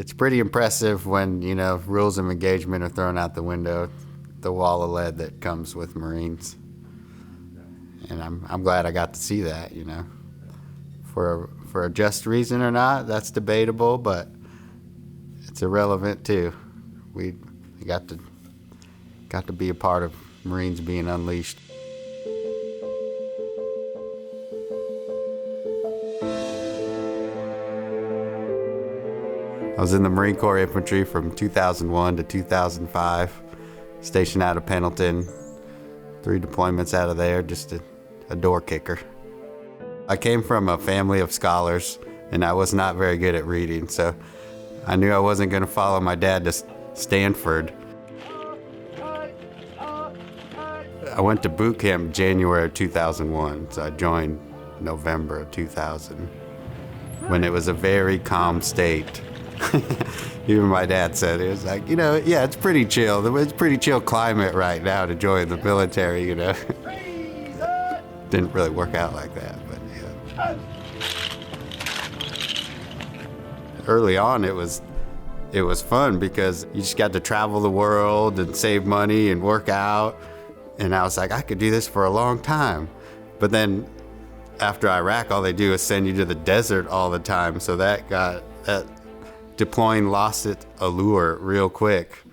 It's pretty impressive when, rules of engagement are thrown out the window, the wall of lead that comes with Marines. And I'm glad I got to see that, For a just reason or not, that's debatable, but it's irrelevant too. We got to be a part of Marines being unleashed. I was in the Marine Corps Infantry from 2001 to 2005, stationed out of Pendleton, 3 deployments out of there, just a door kicker. I came from a family of scholars, and I was not very good at reading, so I knew I wasn't going to follow my dad to Stanford. I went to boot camp January of 2001, so I joined November of 2000, when it was a very calm state. Even my dad said, it was like, yeah, it's pretty chill. It's pretty chill climate right now to join the military, Didn't really work out like that, but yeah. Early on, it was fun because you just got to travel the world and save money and work out. And I was like, I could do this for a long time. But then after Iraq, all they do is send you to the desert all the time. So that deploying lost its allure real quick.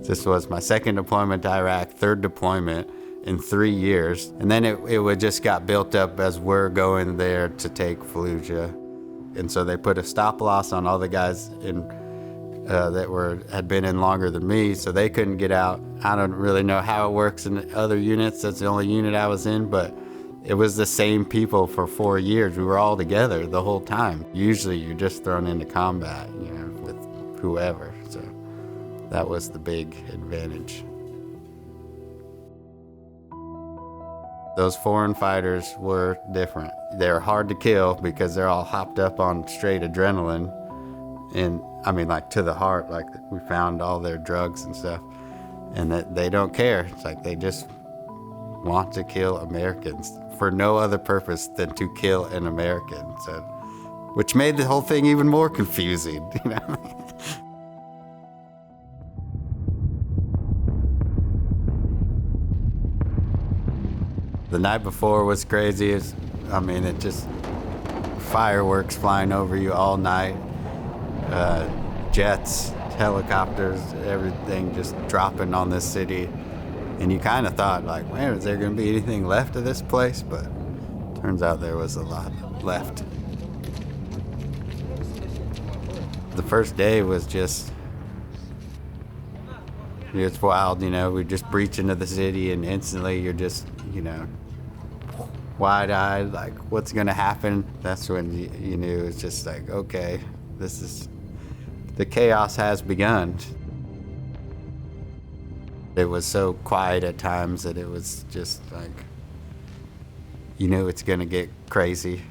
This was my second deployment to Iraq, third deployment in 3 years. And then it would just got built up as we're going there to take Fallujah. And so they put a stop loss on all the guys that had been in longer than me, so they couldn't get out. I don't really know how it works in other units. That's the only unit I was in, but it was the same people for 4 years. We were all together the whole time. Usually you're just thrown into combat, with whoever. So that was the big advantage. Those foreign fighters were different. They're hard to kill because they're all hopped up on straight adrenaline. And to the heart, we found all their drugs and stuff, and that they don't care. It's like they just want to kill Americans for no other purpose than to kill an American. So, which made the whole thing even more confusing, The night before was crazy. It just fireworks flying over you all night. Jets, helicopters, everything just dropping on this city. And you kind of thought, man, is there going to be anything left of this place? But turns out there was a lot left. The first day was just, it's wild, we just breach into the city and instantly you're just, wide-eyed, what's going to happen? That's when you knew it's just okay, the chaos has begun. It was so quiet at times that it was just it's going to get crazy.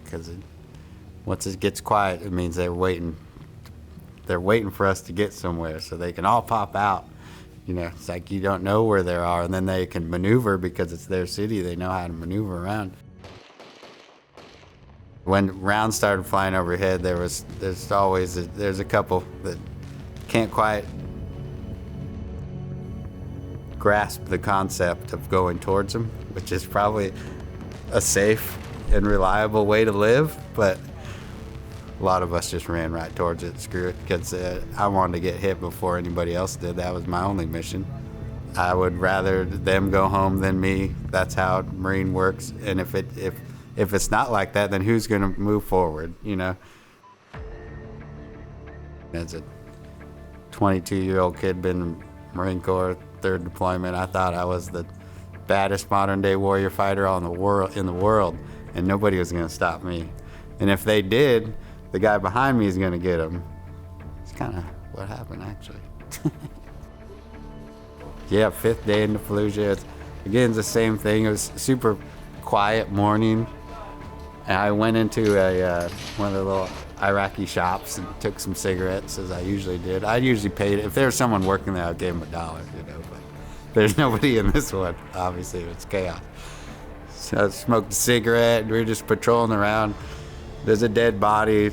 Because once it gets quiet, it means they're waiting for us to get somewhere so they can all pop out. It's you don't know where they are, and then they can maneuver because it's their city. They know how to maneuver around. When rounds started flying overhead, there's a couple that can't quite grasp the concept of going towards them, which is probably a safe and reliable way to live, but a lot of us just ran right towards it. Screw it, because I wanted to get hit before anybody else did. That was my only mission. I would rather them go home than me. That's how Marine works. And if it's not like that, then who's going to move forward, As a 22-year-old kid, been Marine Corps, third deployment, I thought I was the baddest modern-day warrior fighter in the world, and nobody was going to stop me. And if they did, the guy behind me is going to get him. It's kind of what happened, actually. Yeah, 5th day into Fallujah. It's the same thing. It was a super quiet morning. And I went into one of the little Iraqi shops and took some cigarettes, as I usually did. I usually paid, if there was someone working there, I gave them $1, but there's nobody in this one. Obviously, it's chaos. So I smoked a cigarette, and we were just patrolling around. There's a dead body.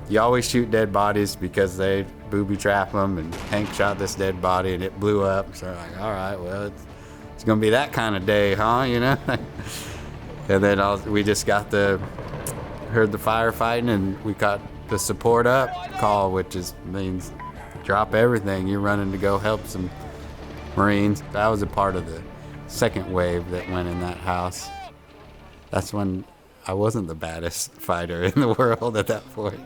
You always shoot dead bodies because they booby trap them, and Hank shot this dead body and it blew up. So I'm like, all right, well, it's gonna be that kind of day, huh? And then we just heard the firefighting, and we got the support up call, which means drop everything. You're running to go help some Marines. I was a part of the second wave that went in that house. That's when I wasn't the baddest fighter in the world at that point,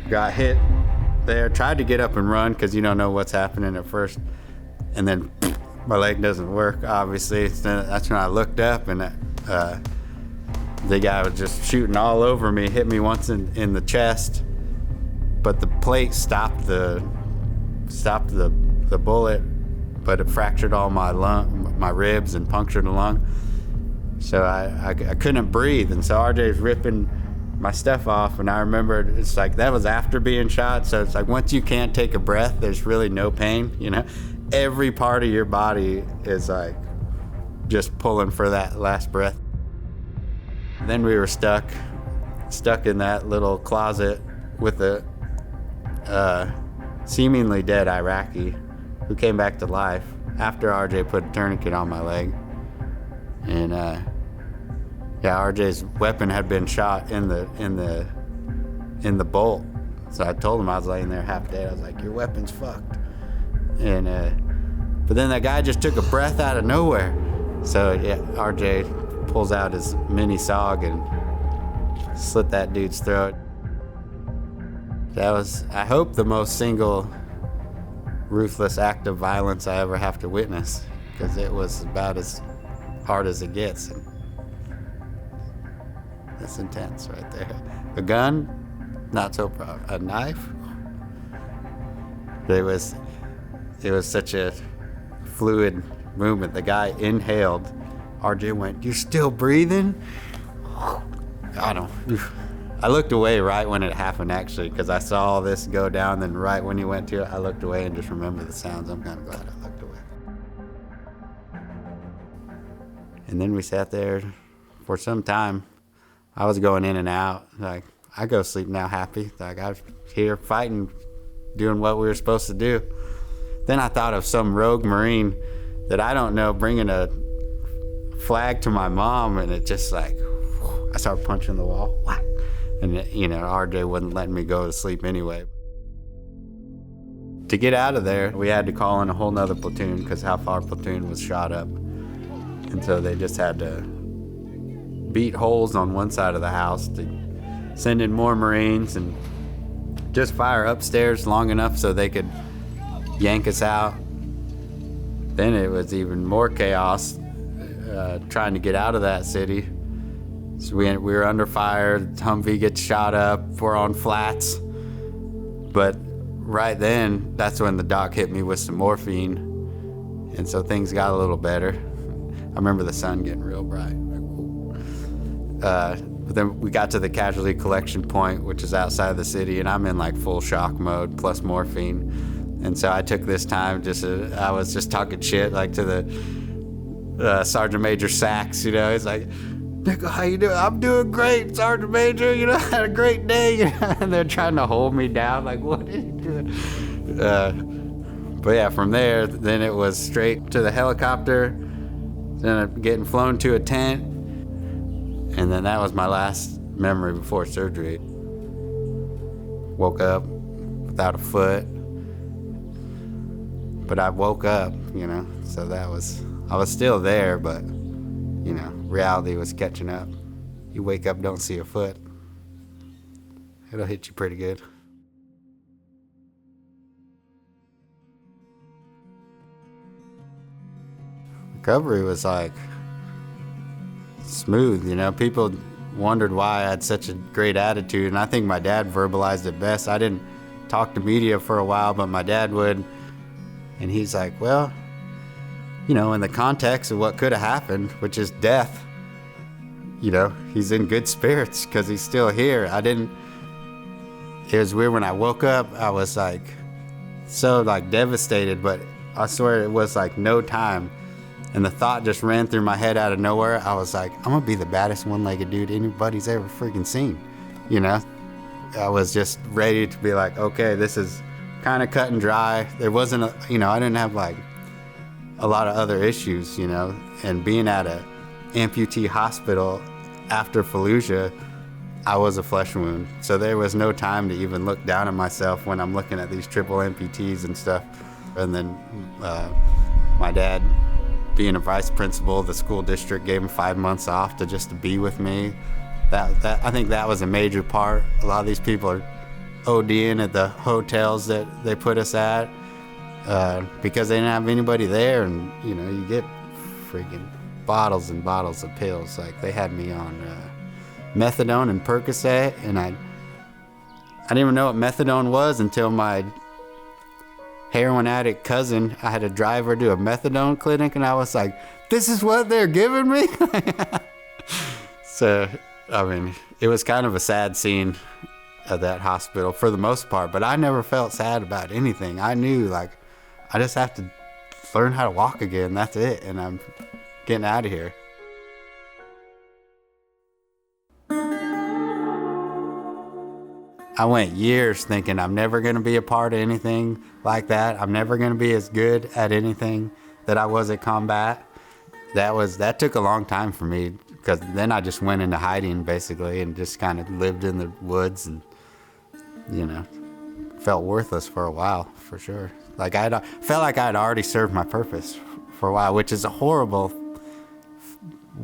Got hit there, tried to get up and run because you don't know what's happening at first, and then my leg doesn't work, obviously. That's when I looked up, and the guy was just shooting all over me, hit me once in the chest, but the plate stopped the bullet, but it fractured all my ribs and punctured a lung. So I couldn't breathe, and so RJ's ripping my stuff off, and I remember it's like that was after being shot, so it's like once you can't take a breath, there's really no pain, Every part of your body is like just pulling for that last breath. Then we were stuck in that little closet with a seemingly dead Iraqi who came back to life after RJ put a tourniquet on my leg. And RJ's weapon had been shot in the bolt. So I told him I was laying there half dead. I was like, your weapon's fucked. And but then that guy just took a breath out of nowhere. So RJ pulls out his mini SOG and slit that dude's throat. That was, I hope, the most single ruthless act of violence I ever have to witness, because it was about as hard as it gets. And that's intense right there. A gun, not so proud. A knife, it was such a fluid movement. The guy inhaled. RJ went, "You're still breathing?" I looked away right when it happened, actually, because I saw all this go down. Then right when he went to it, I looked away and just remember the sounds. I'm kind of glad I looked away. And then we sat there for some time. I was going in and out. Like, I go to sleep now happy. Like, I was here fighting, doing what we were supposed to do. Then I thought of some rogue Marine that I don't know bringing a flag to my mom, and it just like, I started punching the wall. What? And RJ wasn't letting me go to sleep anyway. To get out of there, we had to call in a whole nother platoon because half our platoon was shot up. And so they just had to beat holes on one side of the house to send in more Marines and just fire upstairs long enough so they could yank us out. Then it was even more chaos trying to get out of that city. So we were under fire. The Humvee gets shot up. We're on flats. But right then, that's when the doc hit me with some morphine. And so things got a little better. I remember the sun getting real bright. But then we got to the casualty collection point, which is outside the city, and I'm in like full shock mode plus morphine. And so I took this time I was just talking shit like to the Sergeant Major Sachs, he's like, "Nicoll, how you doing?" "I'm doing great, Sergeant Major, had a great day." And they're trying to hold me down, like, what are you doing? But yeah, from there, then it was straight to the helicopter, then getting flown to a tent, and then that was my last memory before surgery. Woke up without a foot, but I woke up, so I was still there, but reality was catching up. You wake up, don't see a foot. It'll hit you pretty good. Recovery was like smooth, people wondered why I had such a great attitude, and I think my dad verbalized it best. I didn't talk to media for a while, but my dad would, and he's like, well, you know, in the context of what could have happened, which is death, you know, he's in good spirits because he's still here. It was weird when I woke up, I was like so like devastated, but I swear it was like no time. And the thought just ran through my head out of nowhere. I was like, I'm gonna be the baddest one-legged dude anybody's ever freaking seen, you know? I was just ready to be like, okay, this is kind of cut and dry. There wasn't I didn't have like a lot of other issues, you know? And being at a amputee hospital after Fallujah, I was a flesh wound. So there was no time to even look down at myself when I'm looking at these triple amputees and stuff. And then my dad, being a vice principal of the school district, gave him 5 months off to be with me. I think that was a major part. A lot of these people are ODing at the hotels that they put us at because they didn't have anybody there, and you know, you get freaking bottles and bottles of pills. Like they had me on methadone and Percocet, and I didn't even know what methadone was until my heroin addict cousin, I had to drive her to a methadone clinic, and I was like, this is what they're giving me? So, I mean, it was kind of a sad scene at that hospital for the most part, but I never felt sad about anything. I knew, like, I just have to learn how to walk again. That's it, and I'm getting out of here. I went years thinking I'm never going to be a part of anything like that. I'm never going to be as good at anything that I was at combat. That took a long time for me, because then I just went into hiding basically and just kind of lived in the woods and, you know, felt worthless for a while, for sure. Like I felt like I'd already served my purpose for a while, which is a horrible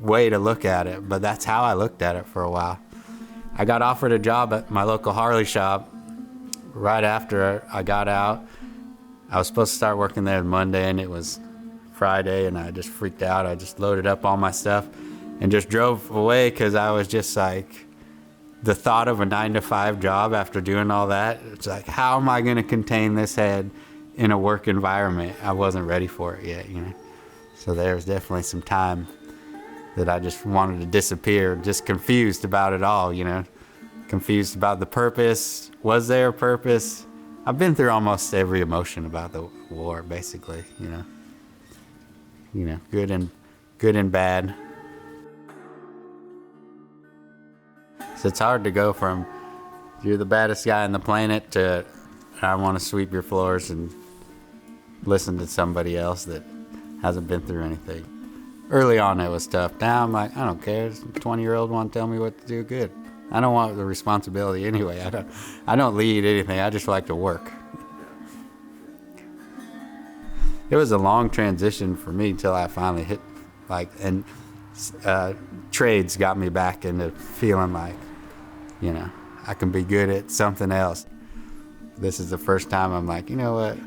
way to look at it, but that's how I looked at it for a while. I got offered a job at my local Harley shop right after I got out. I was supposed to start working there Monday, and it was Friday, and I just freaked out. I just loaded up all my stuff and just drove away, because I was just like, the thought of a 9-to-5 job after doing all that, it's like, how am I going to contain this head in a work environment? I wasn't ready for it yet, you know. So there was definitely some time that I just wanted to disappear, just confused about it all, you know. Confused about the purpose. Was there a purpose? I've been through almost every emotion about the war, basically, you know. You know, good and bad. So it's hard to go from you're the baddest guy on the planet to I want to sweep your floors and listen to somebody else that hasn't been through anything. Early on it was tough. Now I'm like, I don't care. This 20-year-old want to tell me what to do, good. I don't want the responsibility anyway. I don't lead anything. I just like to work. It was a long transition for me till I finally hit, and trades got me back into feeling like, you know, I can be good at something else. This is the first time I'm like, you know what?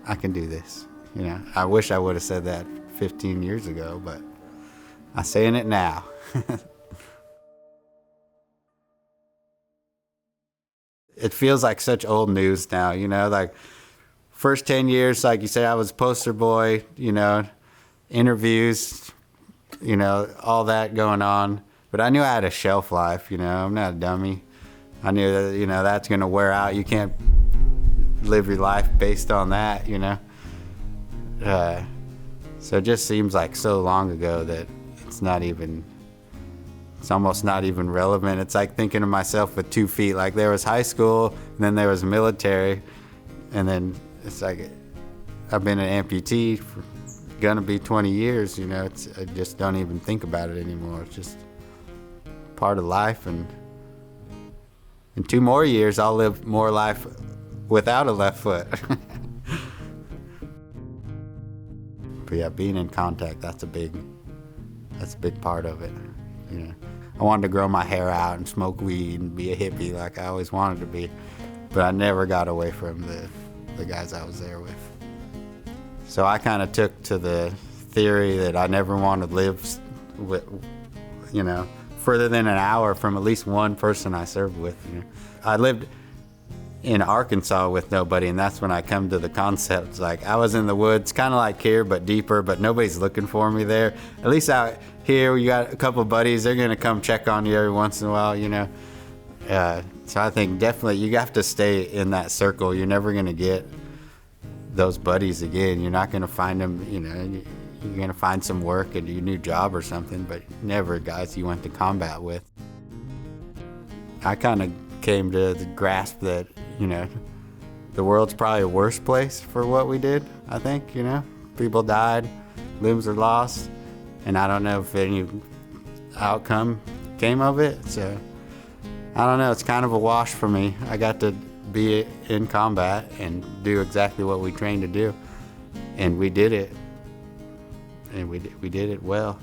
I can do this. You know, I wish I would have said that 15 years ago, but I'm saying it now. It feels like such old news now, you know, like first 10 years, like you say, I was poster boy, you know, interviews, you know, all that going on. But I knew I had a shelf life, you know, I'm not a dummy. I knew that, you know, that's going to wear out. You can't live your life based on that, you know. So it just seems like so long ago that it's almost not even relevant. It's like thinking of myself with 2 feet. Like there was high school, and then there was military, and then it's like I've been an amputee for gonna be 20 years, you know. I just don't even think about it anymore. It's just part of life, and in 2 more years I'll live more life without a left foot. But yeah, being in contact, that's a big part of it, you know. I wanted to grow my hair out and smoke weed and be a hippie like I always wanted to be, but I never got away from the guys I was there with. So I kind of took to the theory that I never want to live further than an hour from at least one person I served with. I lived in Arkansas with nobody, and that's when I come to the concept. Like, I was in the woods, kind of like here, but deeper, but nobody's looking for me there. At least out here, you got a couple buddies. They're going to come check on you every once in a while, So I think definitely you have to stay in that circle. You're never going to get those buddies again. You're not going to find them, you're going to find some work and do a new job or something, but never guys you went to combat with. I kind of came to the grasp that, the world's probably a worse place for what we did, I think, People died, limbs are lost, and I don't know if any outcome came of it, so I don't know. It's kind of a wash for me. I got to be in combat and do exactly what we trained to do, and we did it, and we did it well.